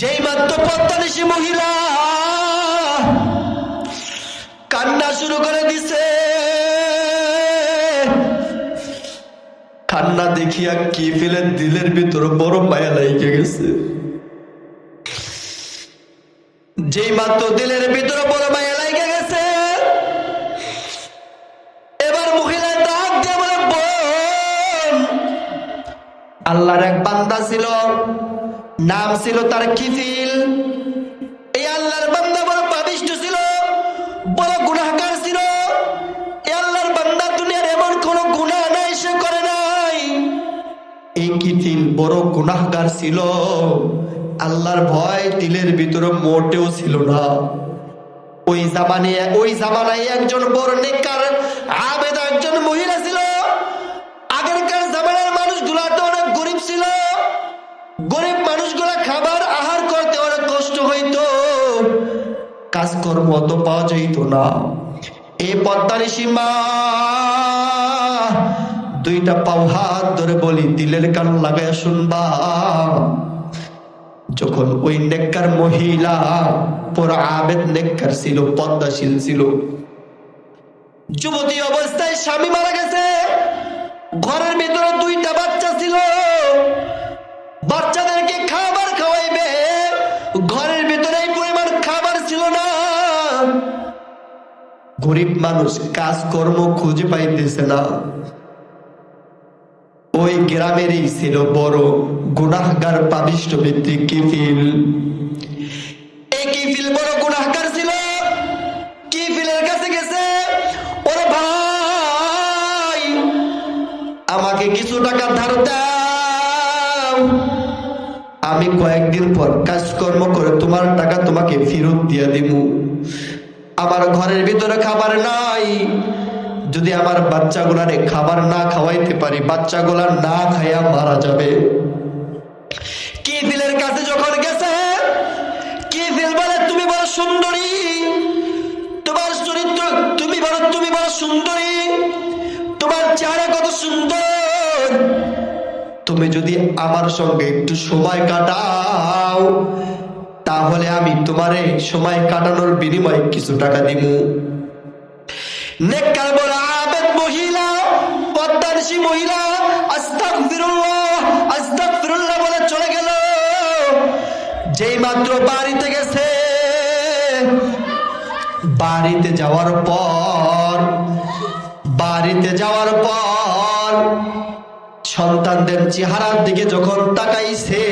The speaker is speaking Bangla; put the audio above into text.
যেই মাত্র পদ্মানিশী মহিলা কান্না শুরু করে দিছে, কান্না দেখিয়া কি ফেলে দিলের ভিতর বড় মায়া লাইগে গেছে। যেই মাত্র দিলের ভিতর বড় মায়া লাইগে গেছে, এবার মহিলা ডাক দিয়ে বলে, বোন, আল্লাহর এক বান্দা ছিল, নাম ছিল তার কিফিল। এই আল্লাহর বান্দা বড় পাপিষ্ঠ ছিল, বড় গুনাহগার ছিল। এই আল্লাহর বান্দা দুনিয়ার এমন কোন গুনাহ নাই সে করে নাই। এই কিফিল বড় গুনাহগার ছিল, আল্লাহর ভয় দিলের ভিতরে মোটেও ছিল না। ওই জামানায় একজন বড় নেককার আবেদ একজন মহিলা ছিল। আগেরকার জামানার মানুষগুলা তো অনেক গরিব ছিল, গরিব মানুষগুলা খাবার আহার করতে অনেক কষ্ট হইতো, কাজকর্ম তো পাওয়া যাইত না। এই পদ্মানিশী মা দুইটা পাও হাত ধরে বলি, দিলের কান লাগায় শুনবা। যখন ওই নেককার মহিলা, পুরো আবেদ নেককার ছিল, পদ্মাশীল ছিল, যুবতী অবস্থায় স্বামী মারা গেছে, ঘরের ভিতরে দুইটা বাচ্চা ছিল, বাচ্চাদেরকে খাবার খাওয়াইবে, ঘরের ভিতরে এই পরিমাণ খাবার ছিল না। গরিব মানুষ কাজকর্ম খুঁজে পাইতেছে না। ওই গ্রামেরই ছিল বড় গুনাহগার পাপিষ্ঠ ব্যক্তি কিফিল। এই কিফিল বড় গুনাহগার ছিল। কিফিলের কাছে গেছে, ওরে ভাই, আমাকে কিছু টাকা ধার দাও, আমি কয়েকদিন পর কাজকর্ম করে তোমার টাকা তোমাকে ফেরত দিয়ে দিব। আমার ঘরের ভিতরে খাবার নাই, যদি আমার বাচ্চাগুলারে খাবার না খাওয়াইতে পারি, বাচ্চাগুলা না খাইয়া মারা যাবে। কিফিলের কাছে যখন গেছে, কিফিল বলে, তুমি বড় সুন্দরী, তোমার চরিত্র, তুমি বড় সুন্দরী, তোমার চেহারা কত সুন্দর, তুমি যদি আমার সঙ্গে একটু সময় কাটাও, তাহলে আমি তোমারে সময় কাটানোর বিনিময়ে কিছু টাকা দিব। নেককার বড় আবেদ মহিলা, পদ্মানিশী মহিলা আস্তাগফিরুল্লাহ আস্তাগফিরুল্লাহ বলে চলে গেল। যেই মাত্র বাড়িতে গেছে, বাড়িতে যাওয়ার পর সন্তানদের চেহারার দিকে যখন তাকাইছে,